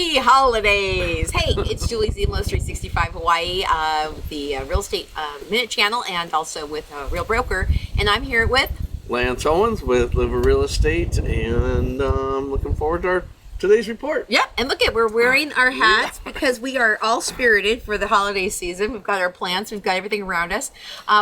Happy holidays! Hey, it's Julie Ziemelis, 365 Hawaii, the Real Estate Minute Channel, and also with Real Broker. And I'm here with Lance Owens with Luva Real Estate, and looking forward to today's report. Yeah, and look at, we're wearing our hats because we are all spirited for the holiday season. We've got our plants, we've got everything around us.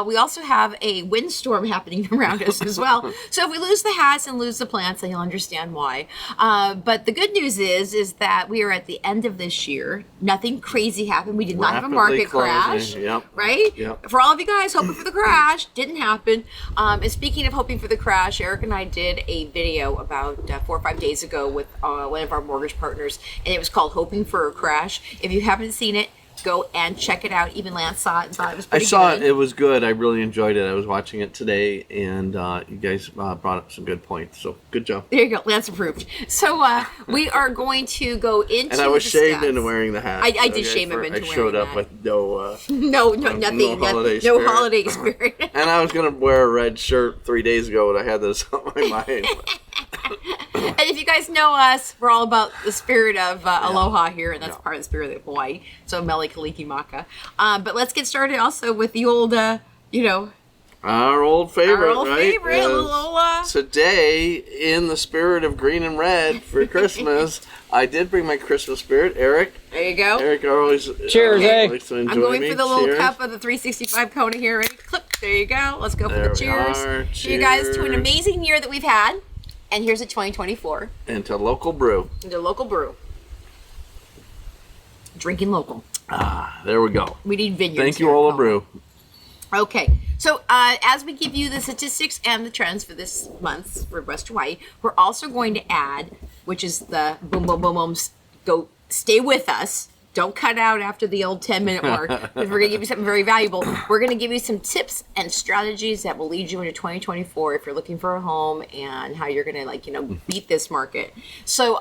We also have a windstorm happening around us as well. So if we lose the hats and lose the plants, then you'll understand why. But the good news is that we are at the end of this year. Nothing crazy happened. We did not have a market crash, right? Yep. For all of you guys hoping for the crash, didn't happen. And speaking of hoping for the crash, Eric and I did a video about 4 or 5 days ago with one of our mortgage partners, and it was called Hoping for a Crash. If you haven't seen it, go and check it out. Even Lance saw it and thought it was pretty good. I saw it. It was good. I really enjoyed it. I was watching it today, and you guys brought up some good points. So good job. There you go. Lance approved. So we are going to go into and I was the shamed stats. into wearing the hat. I did shame him into wearing I showed up that. with no nothing. No holiday spirit. And I was going to wear a red shirt 3 days ago, and I had this on my mind. And if you guys know us, we're all about the spirit of aloha here, and that's part of the spirit of Hawaii. So mele kaliki maka. But let's get started also with the old, our old favorite, Lola. Today, in the spirit of green and red for Christmas, I did bring my Christmas spirit, Eric. There you go. Eric always cheers, likes to enjoy I'm going me. for the little Cheers. cup of the 365 Kona here. Ready? Click. There you go. Let's go for There the cheers. we are. To you guys, to an amazing year that we've had. And here's a 2024. And to local brew. Into local brew. Drinking local. There we go. We need vineyards. Thank you, here in Ola Kona. Brew. Okay, so as we give you the statistics and the trends for this month for West Hawaii, we're also going to add, which is the boom, boom, boom, boom, go stay with us. Don't cut out after the old 10-minute mark, because we're going to give you something very valuable. We're going to give you some tips and strategies that will lead you into 2024 if you're looking for a home and how you're going to, beat this market. So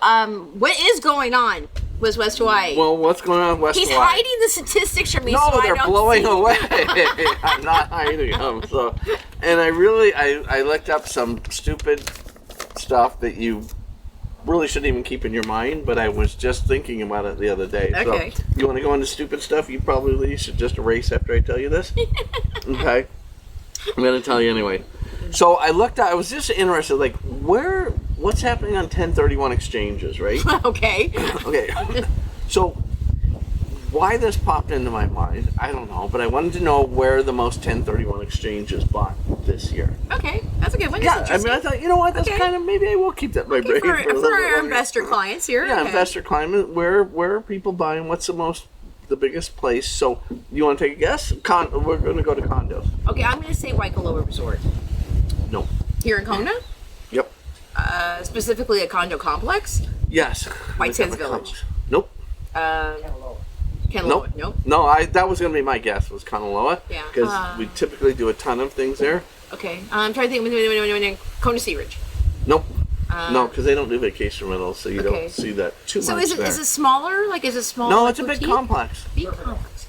what is going on with West Hawaii? Well, what's going on with West He's Hawaii? hiding the statistics from me, No, so they're I don't blowing see. away. I'm not hiding them. So, and I looked up some stupid stuff that you really shouldn't even keep in your mind, but I was just thinking about it the other day. Okay. So, you want to go into stupid stuff? You probably should just erase after I tell you this. Okay. I'm going to tell you anyway. So I looked at, I was just interested, what's happening on 1031 exchanges, right? Okay. Okay. So why this popped into my mind, I don't know, but I wanted to know where the most 1031 exchanges bought this year. Okay, that's a good one. Yeah, That's I mean, I thought, you know what, that's kind of, maybe I will keep that in my brain for for a little bit our longer. investor clients here. Yeah, okay. investor climate, where are people buying? What's the biggest place? So you want to take a guess? We're going to go to condos. Okay, I'm going to say Waikoloa Resort. No. Here in Kona? Yep. Specifically a condo complex? Yes. White Sands Village. Nope. Kanaloa. Nope. No, that was going to be my guess, was Kanaloa. Yeah. Because we typically do a ton of things there. Okay, I'm trying to think. Kona Sea Ridge. Nope. No, because they don't do vacation rentals, so you don't see that too much. So is it smaller? Like, is it small? No, like it's a big boutique? complex. Big complex.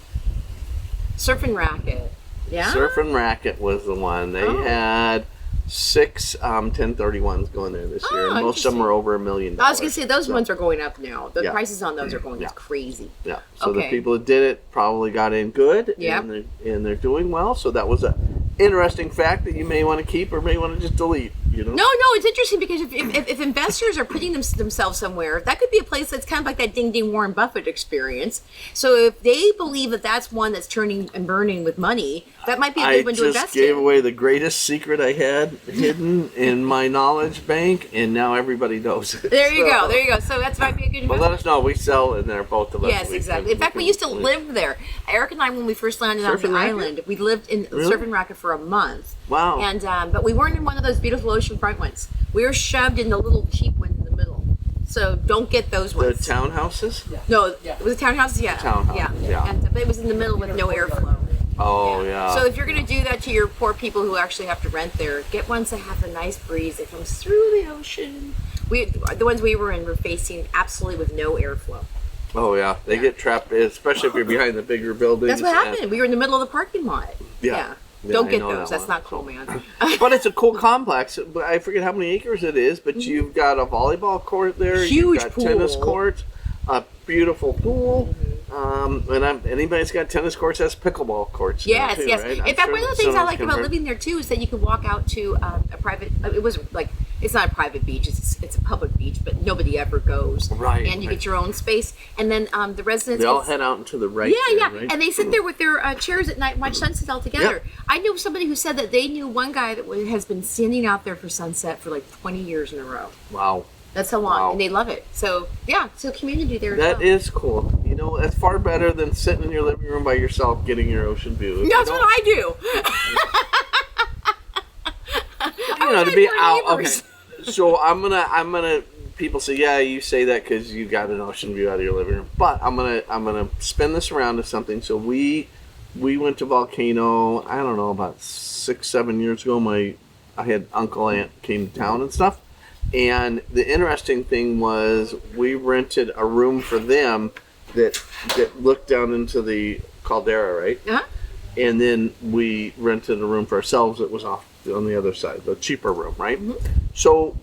Surf and Racket. Yeah? Surf and Racket was the one. They had 6 1031s going there this year, and most of them are over $1 million. I was going to say, those ones are going up now. The Yeah. prices on those are going crazy. Yeah. So Okay. the people that did it probably got in good, Yep. and they're doing well. So that was a interesting fact that you may want to keep or may want to just delete. You know? No, it's interesting because if investors are putting themselves somewhere, that could be a place that's kind of like that ding ding Warren Buffett experience. So if they believe that that's one that's turning and burning with money, that might be a good one to invest in. I just gave away the greatest secret I had hidden in my knowledge bank, and now everybody knows it. There you go. So that might be a good But investment. let us know. We sell in there, both of us. Yes, exactly. In fact, we used to live there. Eric and I, when we first landed on the island, we lived in Surf and Racket for a month. Wow. And but we weren't in one of those beautiful oceanfront ones. We were shoved in the little cheap ones in the middle. So don't get those The ones. townhouses? No, was it townhouses? Yeah. Townhouse, yeah. And, but it was in the middle with no airflow. Oh, yeah. So if you're going to do that to your poor people who actually have to rent there, get ones that have a nice breeze that comes through the ocean. The ones we were in were facing absolutely with no airflow. Oh, yeah. They get trapped, especially if you're behind the bigger buildings. That's what happened. We were in the middle of the parking lot. Yeah. Don't I get know those. that That's one. not cool, man. But it's a cool complex. I forget how many acres it is, but you've got a volleyball court there. Huge you've got pool. tennis courts. a beautiful pool. Anybody that's got tennis courts has pickleball courts. Yes, too, yes. right? In fact, one of the things I like about living there too is that you can walk out to a private. It was like it's not a private beach; it's a public beach, but nobody ever goes. Right. And you get your own space, and then the residents. They all head out into the right. Yeah, there, right? and they sit there with their chairs at night and watch sunsets all together. Yep. I knew somebody who said that they knew one guy that has been standing out there for sunset for like 20 years in a row. Wow. That's how long, Wow. and they love it. So yeah, so community there. That is cool. You know, that's far better than sitting in your living room by yourself getting your ocean view. That's what I do. You know, to be out. Okay. So I'm gonna. People say, yeah, you say that because you got an ocean view out of your living room. But I'm gonna spin this around to something. So we went to Volcano. I don't know, about 6-7 years ago. I had aunt came to town and stuff. And the interesting thing was we rented a room for them that looked down into the caldera, right? Uh-huh. And then we rented a room for ourselves that was off on the other side, the cheaper room, right? Mm-hmm. So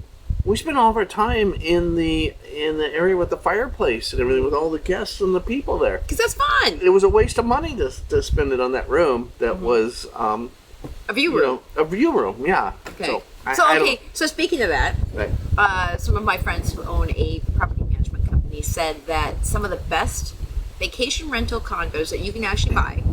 we spent all of our time in the area with the fireplace and everything, with all the guests and the people there. Because that's fun. It was a waste of money to spend it on that room that was a view room. A view room, yeah. Okay. So speaking of that, right. Some of my friends who own a property management company said that some of the best vacation rental condos that you can actually buy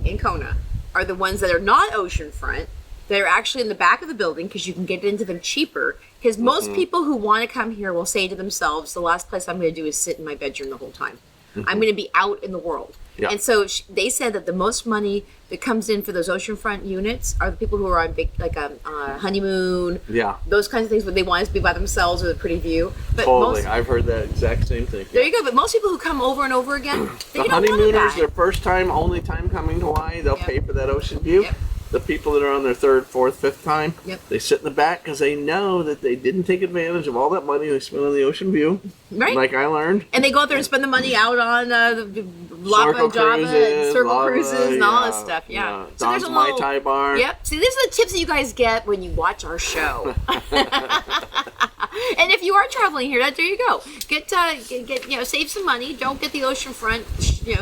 in Kona are the ones that are not oceanfront. They're actually in the back of the building because you can get into them cheaper. Because most people who want to come here will say to themselves, the last place I'm going to do is sit in my bedroom the whole time. I'm going to be out in the world. Yeah. And so they said that the most money that comes in for those oceanfront units are the people who are on big, like a honeymoon. Yeah. Those kinds of things where they want to be by themselves with a pretty view. But totally. I've heard that exact same thing. There you go. But most people who come over and over again, they the don't honeymooners, want their first time, only time coming to Hawaii, they'll pay for that ocean view. Yep. The people that are on their third, fourth, fifth time, they sit in the back because they know that they didn't take advantage of all that money they spent on the ocean view. Right. Like I learned. And they go out there and spend the money out on the Lapa and Java and Circle Cruises and all this stuff. Yeah. So there's a Mai Tai bar. Yep. See, these are the tips that you guys get when you watch our show. And if you are traveling here, there you go. Get save some money. Don't get the oceanfront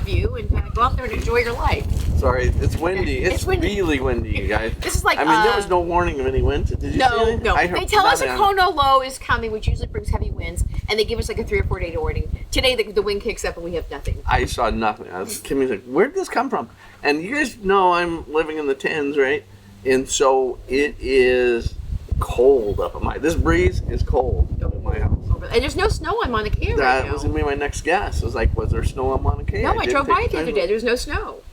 view, and go out there and enjoy your life. Sorry, it's windy. It's really windy, you guys. This is like there was no warning of any wind. Did you see anything? No. They tell us a Condo low is coming, which usually brings heavy winds, and they give us like a 3 or 4 day warning. Today the wind kicks up and we have nothing. I saw nothing. Kimmy's like, where did this come from? And you guys know I'm living in the 10s, right? And so it is cold up at this breeze is cold at my house. And there's no snow on Mauna Kea right now. That was going to be my next guess. It was like, was there snow on Mauna Kea? No, I drove by it the other day. There's no snow.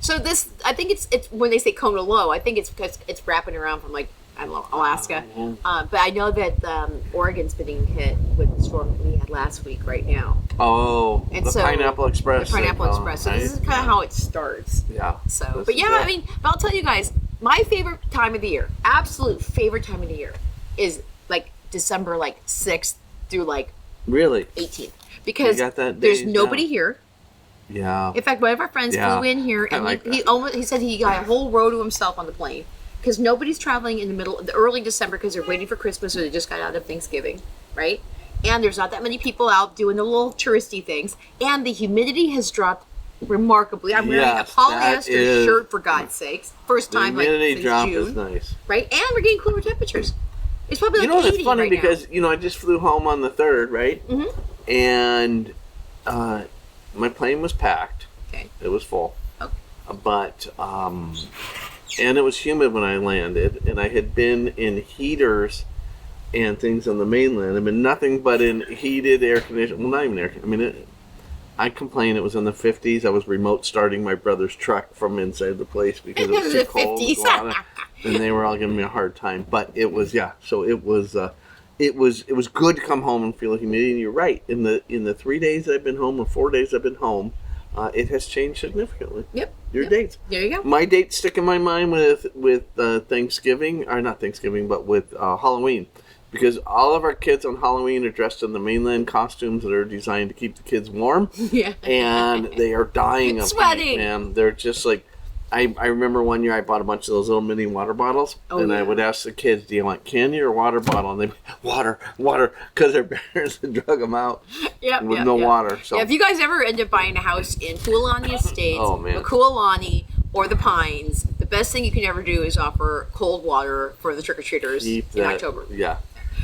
So this, I think it's when they say Condo low, I think it's because it's wrapping around from like, I don't know, Alaska. But I know that Oregon's being hit with the storm that we had last week right now. Oh, and the Pineapple Express. The Pineapple Express. So this is kind of how it starts. Yeah. So, but yeah, but I'll tell you guys, my favorite time of the year, absolute favorite time of the year, is like December 6th through really 18th, because there's nobody here. Yeah. In fact, one of our friends flew in here, and he said he got a whole row to himself on the plane because nobody's traveling in the early December because they're waiting for Christmas or they just got out of Thanksgiving, right? And there's not that many people out doing the little touristy things, and the humidity has dropped remarkably. I'm wearing a polyester shirt, for God's sakes. First time since June. Is nice. Right? And we're getting cooler temperatures. It's probably 80 it's funny right because, now. I just flew home on the 3rd, right? Mm-hmm. And my plane was packed. Okay. It was full. Okay. But, and it was humid when I landed, and I had been in heaters and things on the mainland. I've been nothing but in heated air conditioning. Well, not even air conditioning. I complained it was in the 50s. I was remote starting my brother's truck from inside the place because it was too cold. And they were all giving me a hard time. But it was, so it was good to come home and feel the humidity. And you're right. In the 3 days I've been home or 4 days I've been home, it has changed significantly. Yep. Your dates. There you go. My dates stick in my mind with Thanksgiving, or not Thanksgiving, but with Halloween. Because all of our kids on Halloween are dressed in the mainland costumes that are designed to keep the kids warm. Yeah. And they are dying of sweating. heat, man. They're just like, I remember one year I bought a bunch of those little mini water bottles, and I would ask the kids, "Do you want candy or water bottle?" And they'd be, water, because their parents had drug them out with no water. So if you guys ever end up buying a house in Pualani Estates, Makualani, or the Pines, the best thing you can ever do is offer cold water for the trick-or-treaters in October. Yeah.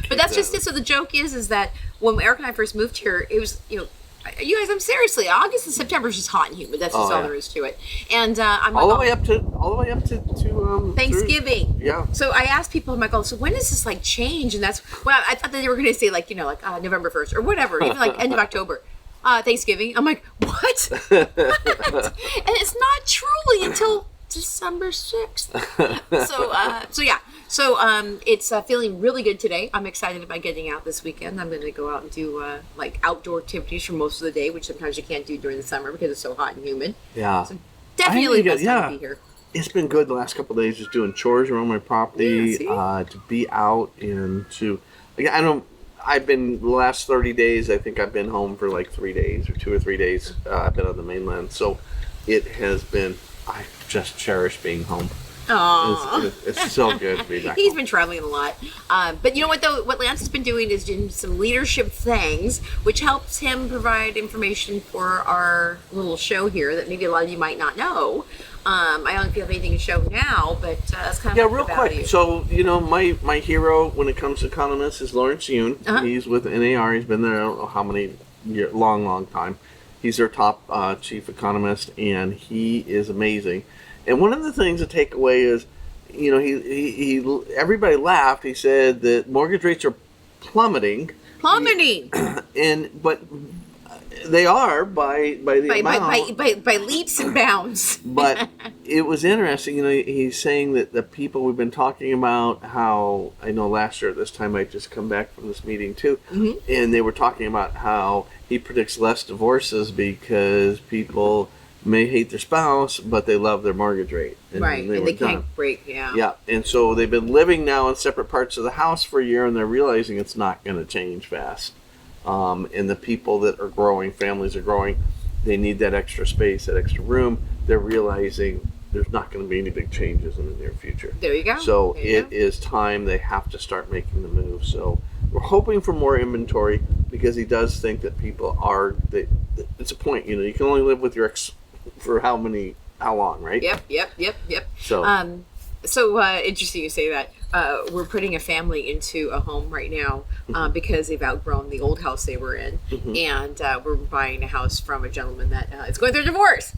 But that's just it. So the joke is that when Eric and I first moved here, it was, you guys, I'm seriously, August and September is just hot and humid. That's just all there is to it. And I'm all the way up to Thanksgiving. Yeah. So I asked people, I'm like, oh, so when does this like change? And that's, well, I thought that they were going to say like, November 1st or whatever, even like end of October. Thanksgiving. I'm like, what? And it's not truly until December 6th. So it's feeling really good today. I'm excited about getting out this weekend. I'm going to go out and do like outdoor activities for most of the day, which sometimes you can't do during the summer because it's so hot and humid. Yeah. So definitely best time to be here. It's been good the last couple of days just doing chores around my property, to be out and to, I've been the last 30 days, I think I've been home for like 3 days or 2 or 3 days. I've been on the mainland. So it has been, I just cherish being home. It's so good to be back. He's been traveling a lot. But you know what, though? What Lance has been doing is doing some leadership things, which helps him provide information for our little show here that maybe a lot of you might not know. I don't know if you have anything to show now, but that's kind of real quick. So, my hero when it comes to economists is Lawrence Yoon. He's with NAR. He's been there, I don't know how many years, long time. He's their top chief economist, and he is amazing. And one of the things to take away is, he everybody laughed. He said that mortgage rates are plummeting. But they are by leaps and bounds. But it was interesting. He's saying that the people we've been talking about, how I know last year at this time I just come back from this meeting too, and they were talking about how he predicts less divorces because people may hate their spouse, but they love their mortgage rate. And they can't break, Yeah, and so they've been living now in separate parts of the house for a year, and they're realizing it's not going to change fast. And the people that are growing, families are growing, they need that extra space, that extra room. They're realizing there's not going to be any big changes in the near future. There you go. So it is time they have to start making the move. So we're hoping for more inventory because he does think that people are, it's a point, you can only live with your ex for how long, right? Yep. So, interesting you say that. We're putting a family into a home right now because they've outgrown the old house they were in, and we're buying a house from a gentleman that is going through a divorce.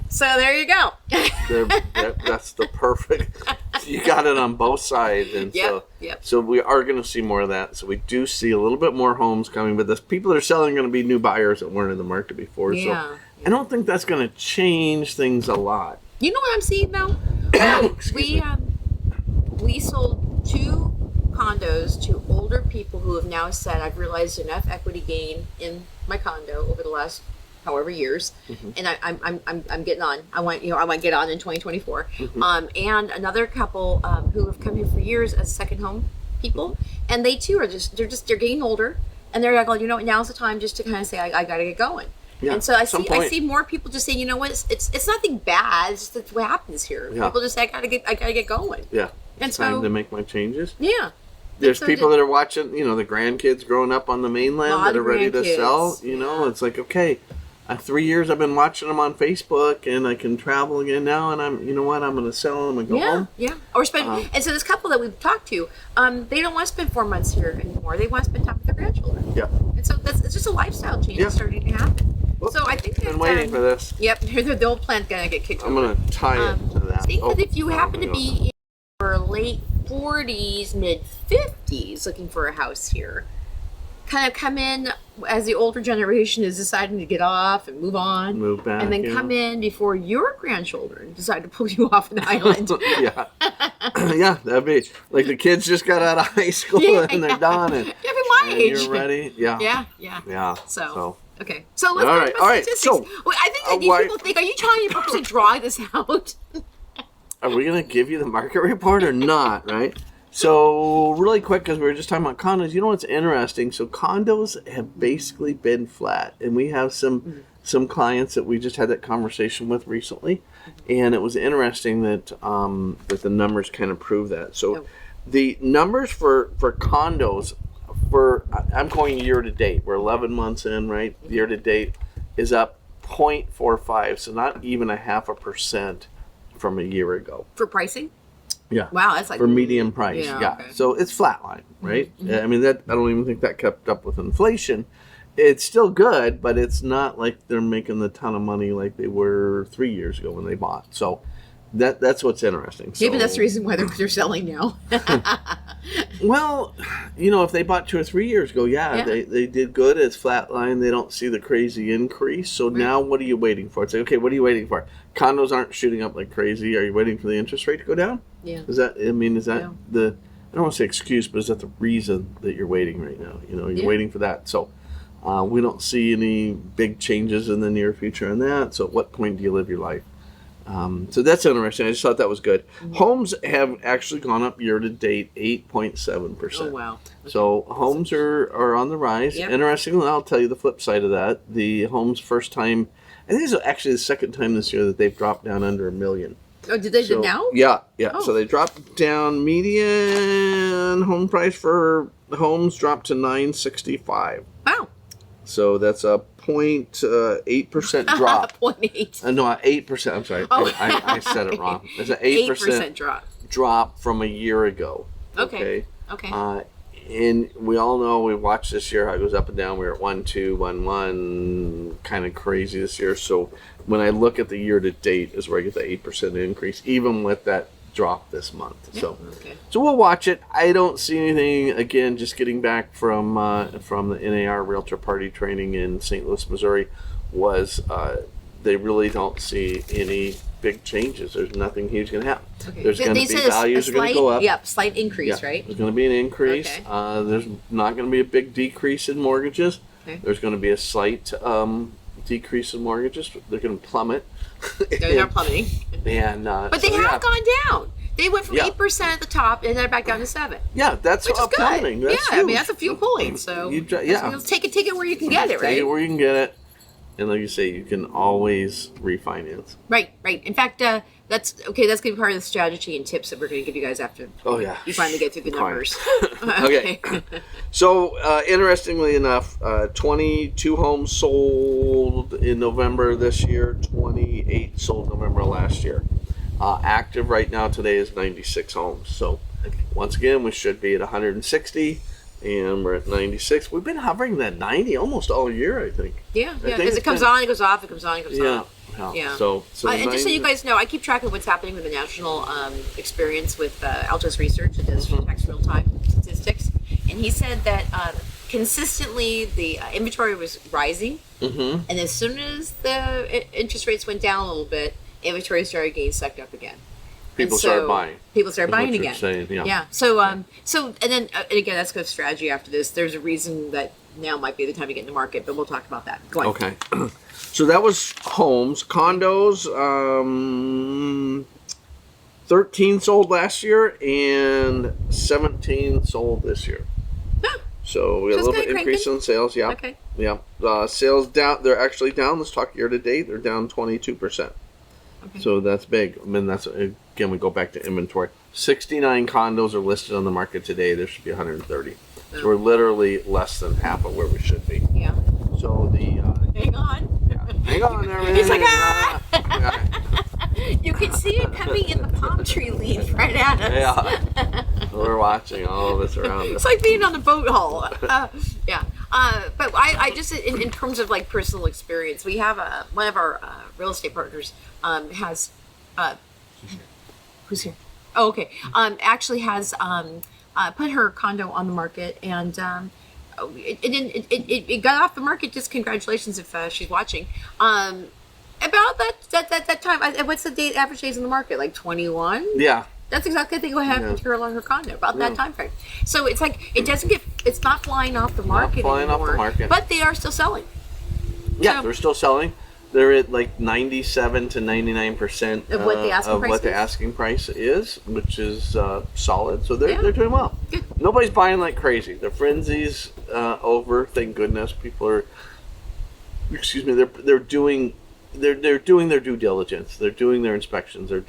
So there you go. That's the perfect. You got it on both sides, and so we are going to see more of that. So we do see a little bit more homes coming, but the people that are selling are going to be new buyers that weren't in the market before. So I don't think that's going to change things a lot. You know what I'm seeing though? We sold 2 condos to older people who have now said, I've realized enough equity gain in my condo over the last however years, and I'm getting on. I want to get on in 2024. And another couple who have come here for years as second home people, and they too are they're getting older, and they're like, now's the time just to kind of say, I got to get going. Yeah, and so I see more people just saying, it's nothing bad. It's just what happens here. Yeah. People just say, I gotta get going. Yeah. And it's time to make my changes. Yeah. There's people that are watching, the grandkids growing up on the mainland that are ready to sell. It's like, okay, 3 years I've been watching them on Facebook, and I can travel again now, and I'm going to sell them and go home. Yeah. Or spend. And so this couple that we've talked to, they don't want to spend 4 months here anymore. They want to spend time with their grandchildren. Yeah. And so it's just a lifestyle change that's starting to happen. So I think I've been waiting for this. Yep, the old plant's gonna get kicked. I'm gonna tie it to that. But if you happen to be in your late 40s, mid 50s, looking for a house here, kind of come in as the older generation is deciding to get off and move on, move back, and then come in before your grandchildren decide to pull you off an island. Yeah, that'd be like the kids just got out of high school and they're done, and my age. You're ready. Yeah. So. Okay, so let's talk about statistics. So, I think that these people think, are you trying to purposely draw this out? Are we going to give you the market report or not, right? So really quick, because we were just talking about condos, you know what's interesting? So condos have basically been flat, and we have some clients that we just had that conversation with recently, and it was interesting that that the numbers kind of prove that. So the numbers for condos I'm going year to date. We're 11 months in, right? Year to date is up 0.45, so not even 0.5% from a year ago. For pricing? Yeah. Wow, that's like for medium price. Yeah. Yeah. Okay. So it's flatline, right? I mean, that I don't even think that kept up with inflation. It's still good, but it's not like they're making the ton of money like they were 3 years ago when they bought. So that's what's interesting. So, maybe that's the reason why they're selling now. well, if they bought 2 or 3 years ago, they did good. It's flatline. They don't see the crazy increase. So now what are you waiting for? It's like, okay, what are you waiting for? Condos aren't shooting up like crazy. Are you waiting for the interest rate to go down? Yeah. Is that the, I don't want to say excuse, but is that the reason that you're waiting right now? You're waiting for that. So we don't see any big changes in the near future on that. So at what point do you live your life? So that's interesting. I just thought that was good. Homes have actually gone up year to date 8.7%. Oh, wow. Okay. So homes are on the rise. Yep. Interestingly, I'll tell you the flip side of that. The homes first time, I think it's actually the second time this year that they've dropped down under $1 million. Oh, did they do now? Yeah. Oh. So they dropped down. Median home price for homes dropped to $965. Wow. So that's a 0.8% drop. 0.8. No, 8%. I'm sorry. Oh. I said it wrong. It's an 8% drop from a year ago. Okay. And we all know, we watched this year how it goes up and down. We were at 1.2, 1.1, kind of crazy this year. So when I look at the year to date is where I get the 8% increase, even with that drop this month. Yeah. So we'll watch it. I don't see anything, again, just getting back from the NAR Realtor Party training in St. Louis, Missouri, was they really don't see any big changes. There's nothing huge going to happen. Okay. There's going to be values are going to go up. Yep, slight increase, right? There's going to be an increase. Okay. There's not going to be a big decrease in mortgages. Okay. There's going to be a slight decrease in mortgages. They're going to plummet. They're not plummeting. But they have gone down. They went from 8% at the top and then back down to 7%. Yeah, that's which is plummeting. good. That's I huge. mean, that's a few points. So take it where you can get it, right? Take it where you can get it. And like you say, you can always refinance. Right. In fact, that's going to be part of the strategy and tips that we're going to give you guys after you finally get through the numbers. Okay. So, interestingly enough, 22 homes sold in November this year, 28 sold November last year. Active right now today is 96 homes. So, once again, we should be at 160. And we're at 96. We've been hovering that 90 almost all year, I think. Yeah, because it comes on, it goes off, it comes on, it goes off. Yeah. So and just so you guys know, I keep track of what's happening with the national experience with Altos Research that does tax real-time statistics. And he said that consistently the inventory was rising. Mm-hmm. And as soon as the interest rates went down a little bit, inventory started getting sucked up again. People started buying. People started buying again. Saying, yeah. So and again, that's good strategy after this. There's a reason that now might be the time to get in the market, but we'll talk about that. Go ahead. Okay. So that was homes. Condos, 13 sold last year and 17 sold this year. Huh. So we had a little bit increase in sales. Yeah. Okay. Yeah. Sales down. They're actually down. Let's talk year to date. They're down 22%. Okay. So that's big. I mean, that's, again, we go back to inventory. 69 condos are listed on the market today. There should be 130. Oh. So we're literally less than half of where we should be. Yeah. So the... hang on. Yeah. Hang on there, man. He's like, You can see it coming in the palm tree leaves right at us. Yeah. We're watching all of us around us. It's like being on a boat hull. Yeah. But I just, in terms of like personal experience, we have one of our real estate partners has who's here? Oh, okay. Actually has put her condo on the market, and it got off the market. Just congratulations if she's watching. About that time, what's the average days in the market? Like 21? Yeah. That's exactly, I think, what happened to her along her condo, about that time frame. So it's like, it's not flying off the market anymore. Off the market. But they are still selling. Yeah, they're still selling. They're at like 97 to 99% Of what the asking price what the is? asking price is, which is solid. So they're Yeah. they're doing well. Good. Nobody's buying like crazy. The frenzy's over. Thank goodness. People are. Excuse me. They're doing. They're doing their due diligence. They're doing their inspections. They're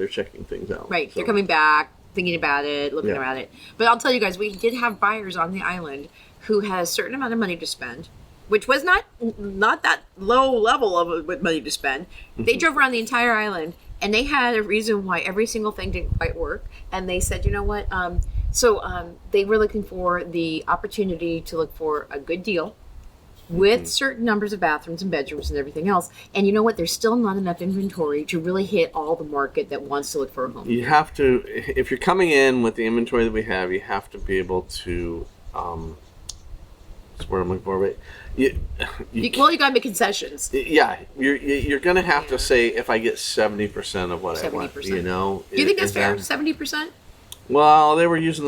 checking things out. Right. So, They're coming back, thinking about it, looking Yeah. at it. But I'll tell you guys, we did have buyers on the island who had a certain amount of money to spend, which was not that low level of money to spend. They drove around the entire island, and they had a reason why every single thing didn't quite work. And they said, you know what? They were looking for the opportunity to look for a good deal with certain numbers of bathrooms and bedrooms and everything else. And you know what? There's still not enough inventory to really hit all the market that wants to look for a home. You have to, if you're coming in with the inventory that we have, you have to be able to. That's what I'm looking for, but you gotta make concessions. yeah, you're gonna have to say if I get 70% of what I want, 70%. you know. Do you think that's is fair? that- 70%? Well, they were using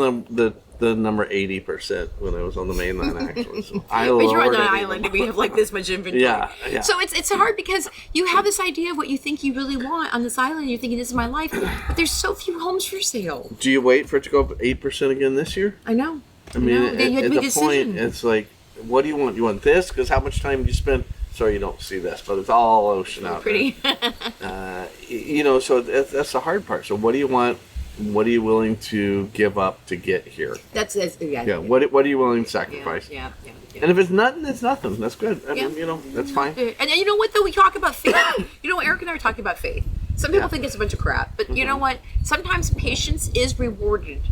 the number 80% when I was on the mainland, actually. So I But you're on lowered an it even island and we have like this much inventory. Yeah. So it's hard because you have this idea of what you think you really want on this island. You're thinking, this is my life. But there's so few homes for sale. Do you wait for it to go up 8% again this year? I know. I mean, know. Then you have at to the make a point, decision. it's like, what do you want? You want this? Because how much time do you spend? Sorry, you don't see this, but it's all ocean out Pretty. there. You know, so that's the hard part. So what do you want? What are you willing to give up to get here? That's yeah. Yeah. What are you willing to sacrifice? Yeah. And if it's nothing, it's nothing. That's good. I Yeah. mean, you know, that's fine. And you know what, though? We talk about faith. You know, Eric and I are talking about faith. Some people Yeah. think it's a bunch of crap. But you know what? Sometimes patience is rewarded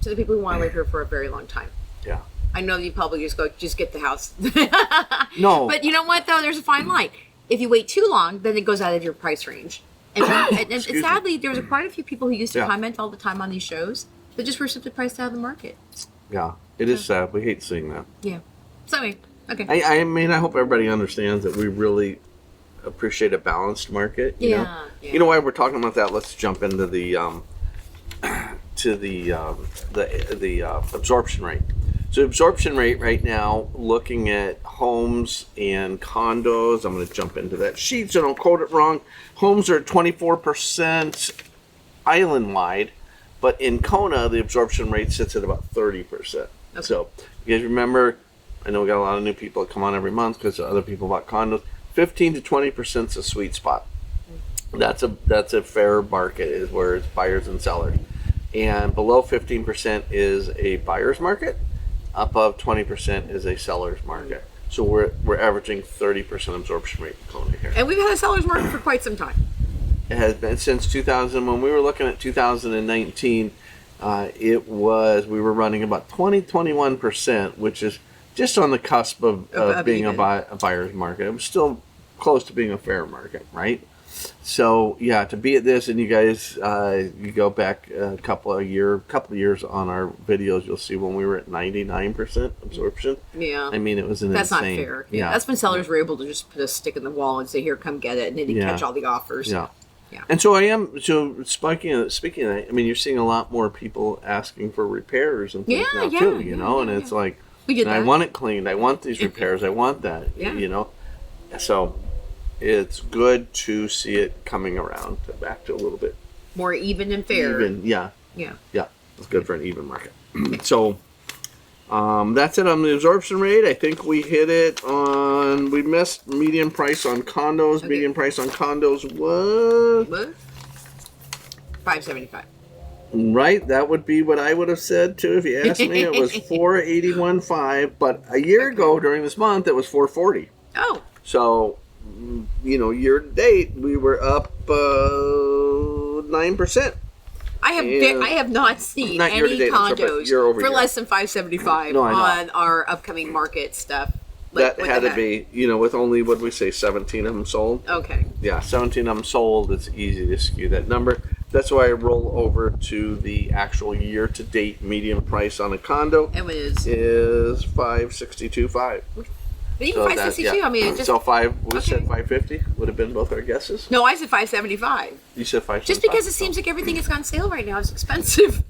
to the people who want to live here for a very long time. Yeah. I know you probably just get the house. No. But you know what, though? There's a fine line. If you wait too long, then it goes out of your price range. And Excuse me. sadly, there's quite a few people who used to Yeah. comment all the time on these shows that just were simply priced out of the market. Yeah. It is sad. We hate seeing that. Yeah. So anyway, okay. I mean, I hope everybody understands that we really appreciate a balanced market. You know? Yeah. You know why we're talking about that? Let's jump into the absorption rate. So absorption rate right now, looking at homes and condos, I'm going to jump into that sheet so I don't quote it wrong. Homes are at 24% island-wide, but in Kona, the absorption rate sits at about 30%. Okay. So you guys remember, I know we got a lot of new people that come on every month because other people bought condos. 15 to 20% is a sweet spot. That's a fair market, is where it's buyers and sellers. And below 15% is a buyer's market. Above 20% is a seller's market. So we're averaging 30% absorption rate in Kona here. And we've had a seller's market for quite some time. It has been since 2000. When we were looking at 2019, we were running about 21%, which is just on the cusp of being a buyer's market. It was still close to being a fair market, right? So yeah, to be at this, and you guys, you go back a couple of years on our videos, you'll see when we were at 99% absorption. Yeah. I mean, it was That's insane. not fair. Yeah. That's when sellers were able to just put a stick in the wall and say, "Here, come get it," and then you Yeah. catch all the offers. Yeah. Yeah. And speaking of that, I mean, you're seeing a lot more people asking for repairs and things now too, you know, and it's like, We get I that. want it cleaned, I want these repairs, I want that, Yeah. you know. So it's good to see it coming around back to a little bit More even and fair. even. Yeah. Yeah. Yeah. It's good for an even market. So that's it on the absorption rate. I think we hit it on, we missed median price on condos. Okay. Median price on condos was, What? $575. right, that would be what I would have said too if you asked me. It was 481.5, but a year ago during this month it was 440. Oh. So, you know, year to date we were up 9%. I have not seen Not year to any date, I'm sorry, but condos year over for year. less than $575 No, I know. on our upcoming market stuff. Like, That what had the to heck? be, you know, with only, what did we say, 17 of them sold? Okay. Yeah, 17 of them sold. It's easy to skew that number. That's why I roll over to the actual year-to-date median price on a condo It was. is 562.5. But even 562, I mean, it just... So we said Okay. 550 would have been both our guesses. No, I said 575. You said 575. Just because it seems like everything is on sale right now is expensive.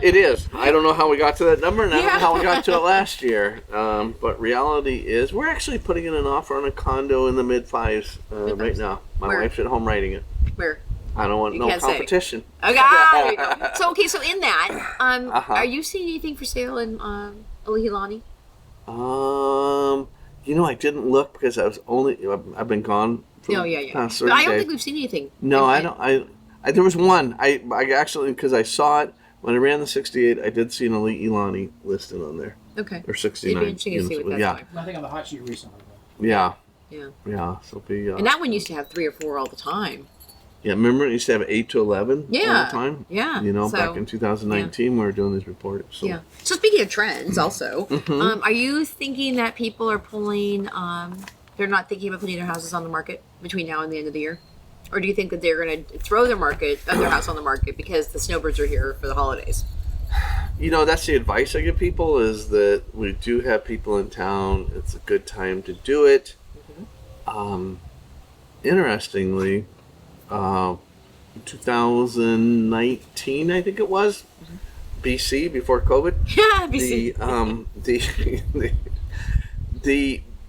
It is. I don't know how we got to that number, and I don't know Yeah. how we got to it last year. But reality is, we're actually putting in an offer on a condo in the mid-fives right now. My Where? wife's at home writing it. Where? I don't want You no can't say. competition. Okay, there you go. So in that, are you seeing anything for sale in Olihilani? I didn't look because I've been gone. For Oh, yeah. past But 30 I don't days. think we've seen anything. No, I don't. There was one. I actually, because I saw it when I ran the 68. I did see an Elite Ilani listed on there, Okay. or It'd 69. be interesting to see what that's yeah, like. Nothing on the hot sheet recently, though. yeah, Yeah. yeah. So be. And that one used to have 3 or 4 all the time. Yeah, remember it used to have 8 to 11 all Yeah. the time. Yeah. Back in 2019, we were doing these reports. So. Yeah. So speaking of trends, also, are you thinking that people are pulling? They're not thinking about putting their houses on the market between now and the end of the year, or do you think that they're going to throw their house on the market because the snowbirds are here for the holidays? That's the advice I give people is that we do have people in town. It's a good time to do it. Interestingly, 2019, I think it was, BC, before COVID. Yeah, BC.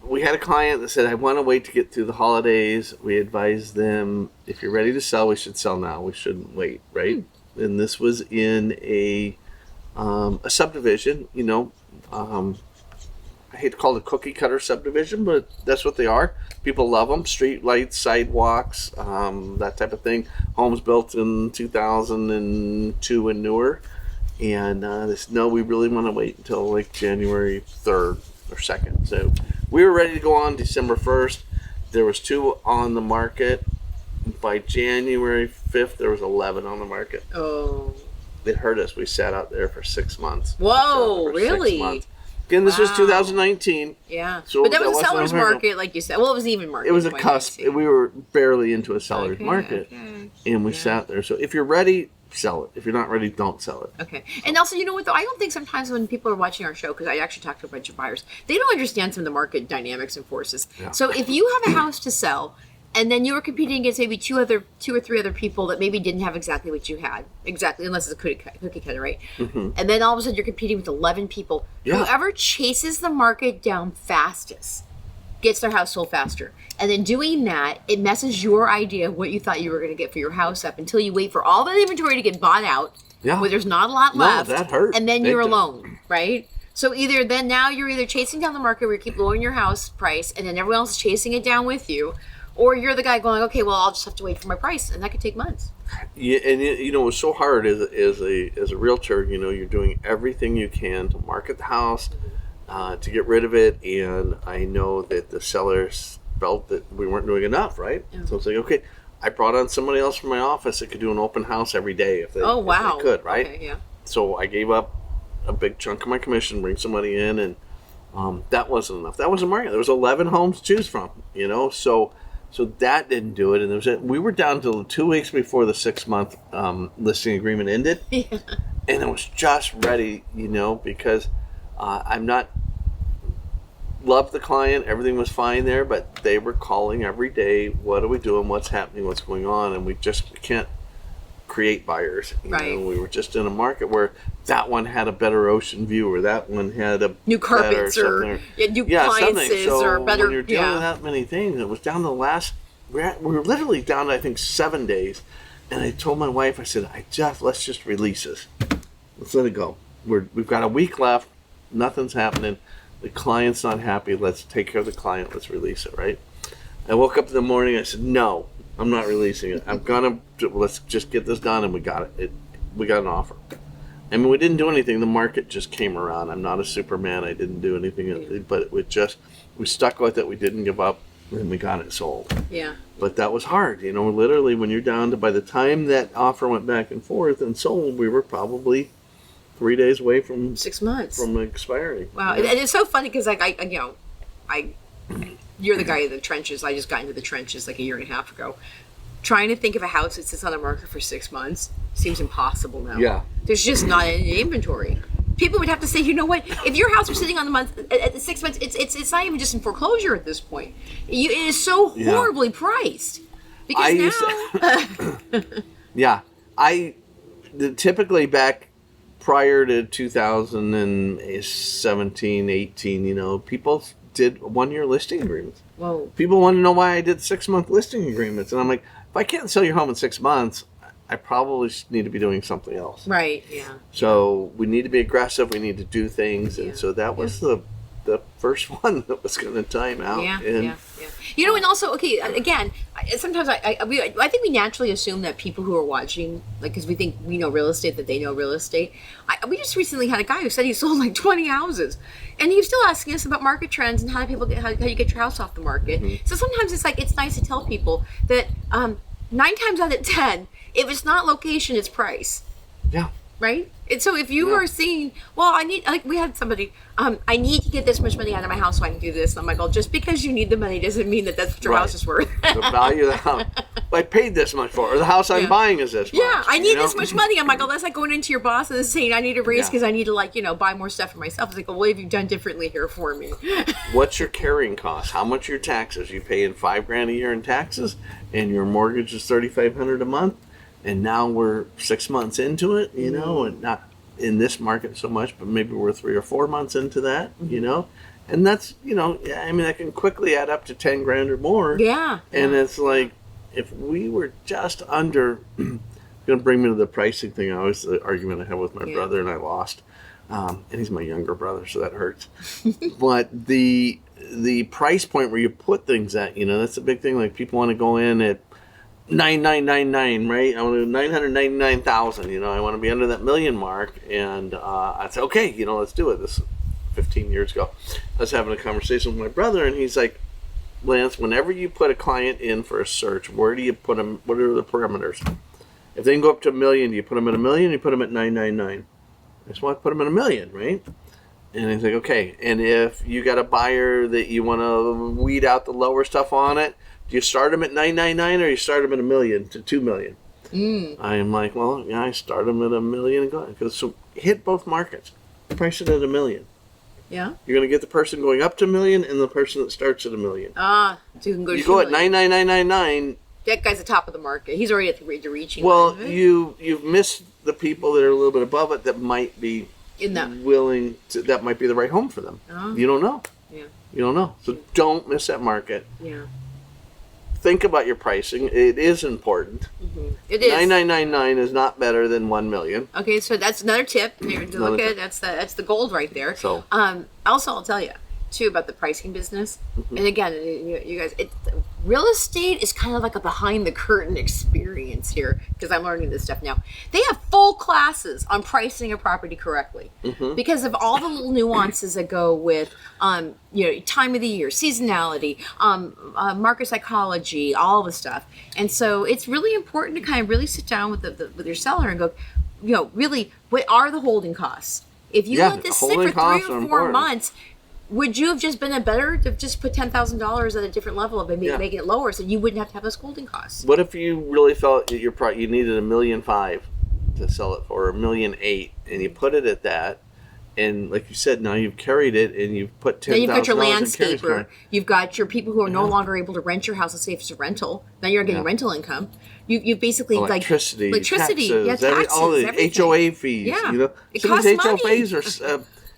We had a client that said, I want to wait to get through the holidays. We advised them, if you're ready to sell, we should sell now. We shouldn't wait, right? And this was in a subdivision, I hate to call it a cookie cutter subdivision, but that's what they are. People love them. Street lights, sidewalks, that type of thing. Homes built in 2002 and newer. And they said, no, we really want to wait until like January 3rd or 2nd. So we were ready to go on December 1st. There was 2 on the market. By January 5th, there was 11 on the market. Oh. It hurt us. We sat out there for 6 months. Whoa, For 6 really? months. Again, this was 2019. Yeah. So but that was a wasn't seller's unheard of. market, like you said. Well, it was an even market. It was a point, cusp. I see. We were barely into a seller's Okay, market, okay. and we sat there. So if you're ready, sell it. If you're not ready, don't sell it. Okay. And also, you know what, though? I don't think sometimes when people are watching our show, because I actually talked to a bunch of buyers, they don't understand some of the market dynamics and forces. Yeah. So if you have a house to sell, and then you were competing against maybe 2 or 3 other people that maybe didn't have exactly what you had, unless it's a cookie cutter, right? And then all of a sudden you're competing with 11 people. Yeah. Whoever chases the market down fastest gets their house sold faster. And then doing that, it messes your idea of what you thought you were going to get for your house up until you wait for all the inventory to get bought out, Yeah. where there's not a lot No, left. that hurt And then big you're time. alone, right? So now you're either chasing down the market where you keep lowering your house price, and then everyone else is chasing it down with you, or you're the guy going, okay, well, I'll just have to wait for my price, and that could take months. Yeah, and it was so hard as a realtor. You're doing everything you can to market the house, to get rid of it, and I know that the sellers felt that we weren't doing enough, right? Yeah. So it's like, okay, I brought on somebody else from my office that could do an open house every day if they, Oh, wow. if they could, right? Okay, yeah. So I gave up a big chunk of my commission, bring somebody in, and that wasn't enough. That was a market. There was 11 homes to choose from, So that didn't do it, and we were down to 2 weeks before the 6-month listing agreement ended, and it was just ready, because I'm not loved the client, everything was fine there, but they were calling every day. What are we doing? What's happening? What's going on? And we can't create buyers. Right. We were just in a market where that one had a better ocean view, or that one had a New carpets better something. new appliances So or better. when you're dealing with that many things, it was down to the last. We were literally down to, I think, 7 days, and I told my wife, I said, let's just release this. Let's let it go. We've got a week left. Nothing's happening. The client's not happy. Let's take care of the client. Let's release it, right? I woke up in the morning. I said, no, I'm not releasing it. Let's just get this done, and we got it. We got an offer. I mean, we didn't do anything. The market just came around. I'm not a Superman. I didn't do anything, but we stuck with it. We didn't give up, and we got it sold. Yeah. But that was hard. Literally when you're down to, by the time that offer went back and forth and sold, we were probably 3 days away from 6 months. from expiring. Wow. And it's so funny because you're the guy in the trenches. I just got into the trenches like a year and a half ago. Trying to think of a house that sits on the market for 6 months seems impossible now. Yeah. There's just not any inventory. people would have to say, you know what? If your house was sitting on the month at 6 months, it's not even just in foreclosure at this point. It is so horribly priced because typically back prior to 2017, 18, people did 1-year listing agreements. Whoa. People want to know why I did 6-month listing agreements, and I'm like, if I can't sell your home in 6 months, I probably need to be doing something else. Right. Yeah. So we need to be aggressive. We need to do things, and so that was the first one that was going to time out. Yeah. And also, okay, again, sometimes I think we naturally assume that people who are watching, like, because we think we know real estate, that they know real estate. We just recently had a guy who said he sold like 20 houses, and he was still asking us about market trends and how you get your house off the market. So sometimes it's nice to tell people that 9 times out of 10, if it's not location, it's price. Yeah. Right? And so if you are seeing, well, we had somebody, I need to get this much money out of my house so I can do this. And I'm like, well, just because you need the money doesn't mean that that's what your house is worth. The value of the house. I paid this much for, or the house I'm buying is this much. Yeah, I need this much money. I'm like, oh, that's like going into your boss and saying, I need a raise because I need to, buy more stuff for myself. It's like, well, what have you done differently here for me? What's your carrying cost? How much are your taxes? You pay in $5,000 a year in taxes, and your mortgage is $3,500 a month. And now we're 6 months into it, and not in this market so much, but maybe we're 3 or 4 months into that, and that's, that can quickly add up to $10,000 or more. Yeah. And it's like, if we were just under, going to bring me to the pricing thing. I always, the argument I have with my brother, and I lost, and he's my younger brother, so that hurts. But the price point where you put things at, that's a big thing. Like, people want to go in at 9,999, right? I want to do 999,000. I want to be under that million mark, and I said, okay, let's do it. This 15 years ago, I was having a conversation with my brother, and he's like, Lance, whenever you put a client in for a search, where do you put them? What are the parameters? If they can go up to $1 million, do you put them at $1 million? You put them at 999. I just want to put them at $1 million, right? And he's like, okay. And if you got a buyer that you want to weed out the lower stuff on it, do you start them at 999 or you start them at $1 million to $2 million? I'm like, well, yeah, I start them at $1 million and go. So hit both markets. Price it at $1 million. Yeah. You're going to get the person going up to $1 million and the person that starts at $1 million. So you can go. You go at 99999. That guy's at the top of the market. He's already at the reaching. Well, line, right? you've missed the people that are a little bit above it that might be willing to. That might be the right home for them. You don't know. Yeah. You don't know. So don't miss that market. Yeah. Think about your pricing. It is important. It is. 9999 is not better than 1 million. Okay, so that's another tip. Look at that's the gold right there. So, also, I'll tell you too about the pricing business. And again, you guys, real estate is kind of like a behind the curtain experience here because I'm learning this stuff now. They have full classes on pricing a property correctly because of all the little nuances that go with, time of the year, seasonality, market psychology, all the stuff. And so it's really important to kind of really sit down with your seller and go, really, what are the holding costs? If you let this sit for 3 or 4 months, would you have just been better to just put $10,000 at a different level of maybe making it lower so you wouldn't have to have those holding costs? What if you really felt you needed $1.5 million to sell it for, or $1.8 million, and you put it at that, and like you said, now you've carried it and you've put $10,000. Now you've got your landscaper, you've got your people who are no longer able to rent your house. Let's say if it's a rental, now you're getting rental income. You basically electricity, taxes, all the everything. HOA fees. It some of these HOAs are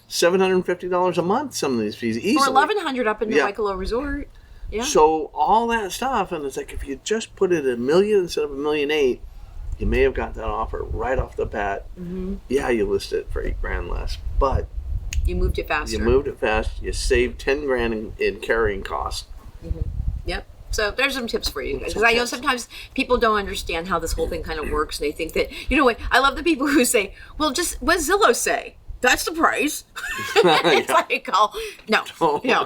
$750 a month. Some of these fees easily, or $1,100 up in the Waikolo Resort. Yeah. So all that stuff, and it's like if you just put it at $1 million instead of $1.8 million, you may have got that offer right off the bat. Yeah, you listed it for $8,000 less, but you moved it faster. You saved $10,000 in carrying costs. Yep. So there's some tips for you guys, because I know sometimes people don't understand how this whole thing kind of works. They think that, what? I love the people who say, "Well, just what does Zillow say? That's the price." It's like,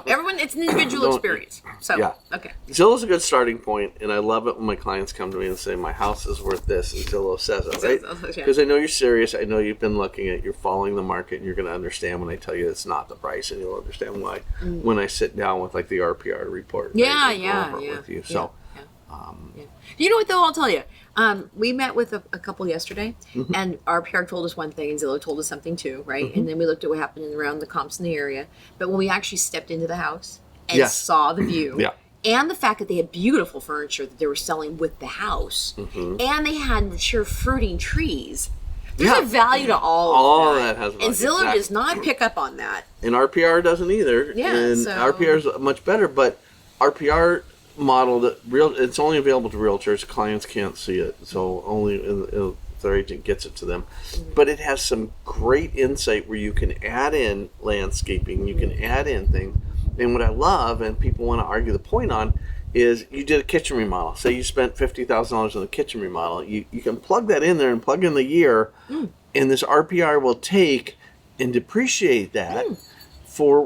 everyone, it's an individual experience. So, okay. Zillow's a good starting point, and I love it when my clients come to me and say, my house is worth this, and Zillow says it, right? Because I know you're serious. I know you've been looking at, you're following the market, and you're going to understand when I tell you it's not the price, and you'll understand why when I sit down with, like, the RPR report. With you. So, Yeah. You know what though? I'll tell you. We met with a couple yesterday, and our PR told us one thing, and Zillow told us something too, right? And then we looked at what happened around the comps in the area. But when we actually stepped into the house and Yes. saw the view, Yeah. and the fact that they had beautiful furniture that they were selling with the house, and they had mature fruiting trees. There's Yeah. a value to all All of of that. that has And value, Zillow exactly. does not pick up on that. And RPR doesn't either. Yeah, and so- RPR is much better, but RPR model that it's only available to realtors. Clients can't see it, so only their agent gets it to them. But it has some great insight where you can add in landscaping, you can add in things. And what I love, and people want to argue the point on, is you did a kitchen remodel. Say you spent $50,000 on the kitchen remodel. You can plug that in there and plug in the year, and this RPR will take and depreciate that for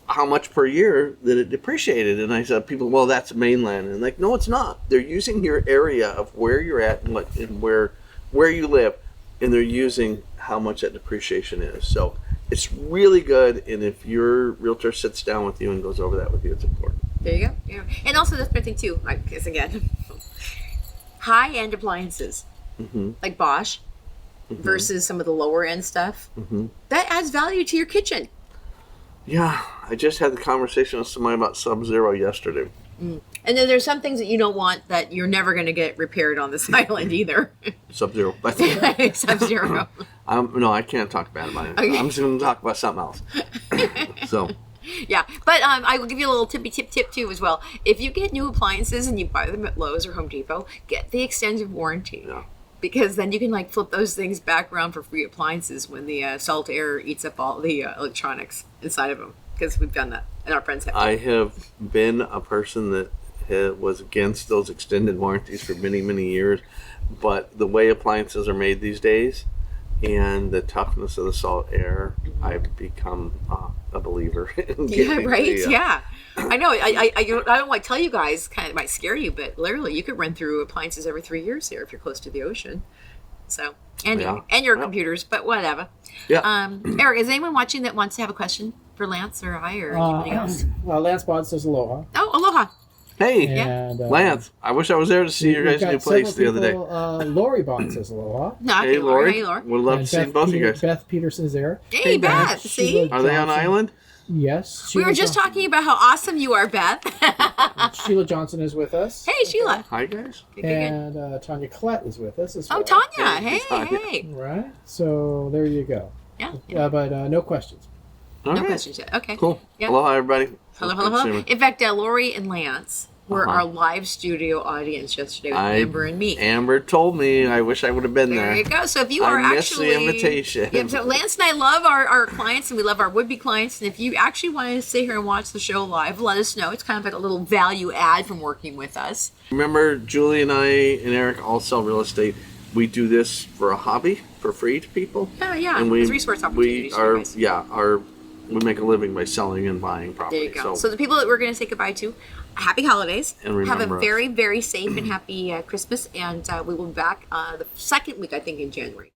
how much per year that it depreciated. And I said, people, well, that's mainland. And like, no, it's not. They're using your area of where you're at and where you live, and they're using how much that depreciation is. So it's really good. And if your realtor sits down with you and goes over that with you, it's important. There you go. Yeah. And also that's my thing too, because again, high-end appliances like Bosch versus some of the lower-end stuff, that adds value to your kitchen. Yeah, I just had the conversation with somebody about Sub-Zero yesterday. And then there's some things that you don't want that you're never going to get repaired on this island either. Sub-Zero. Sub-Zero. No, I can't talk bad about it. Okay. I'm just going to talk about something else. So, Yeah, but I will give you a little tip too as well. If you get new appliances and you buy them at Lowe's or Home Depot, get the extended warranty. yeah. Because then you can like flip those things back around for free appliances when the salt air eats up all the electronics inside of them. Because we've done that, and our friends have. I have been a person that was against those extended warranties for many, many years. But the way appliances are made these days and the toughness of the salt air, I've become a believer in Yeah, getting right. the, Yeah, I know. I don't want to tell you guys. Kind of might scare you, but literally, you could run through appliances every 3 years here if you're close to the ocean. So, and Yeah. your Yeah. computers, but whatever. Yeah. Eric, is anyone watching that wants to have a question for Lance or I or anybody else? Lance Bond says aloha. Oh, aloha. Hey, And, Lance, I wish I was there to see your we've guys' new got place the several other day. people, Lori Bond says aloha. No, Hey, okay, Lori. Hey, Lori. Would love to And see both of you guys. Beth Peterson is there. Hey, Beth. Beth, See, Sheila Are they on Johnson. island? Yes. we were Sheila just Johnson- talking about how awesome you are, Beth. Sheila Johnson is with us. Hey, Sheila. Hi, guys. Good. And Tanya Collette is with us as well. Oh, Tanya. Hey, Tanya. hey. Right. So there you go. Yeah. But no questions. All No right. questions yet. Okay. Cool. Yeah. Aloha, everybody. Hello, Good hello, to see hello. you. In fact, Lori and Lance were Uh-huh. our live studio audience yesterday with Amber and me. Amber told me. I wish I would have been There there. you go. So if you I are missed actually the invitation. Yeah, so Lance and I love our clients and we love our would-be clients. And if you actually want to sit here and watch the show live, let us know. It's kind of like a little value add from working with us. Remember, Julie and I and Eric all sell real estate. We do this for a hobby, for free to people. Oh yeah, And it's resource opportunities. for you guys. We make a living by selling and buying property. There you go. So the people that we're going to say goodbye to, happy holidays. And Have a remember us. very, very safe and happy Christmas. And we will be back the second week, I think, in January.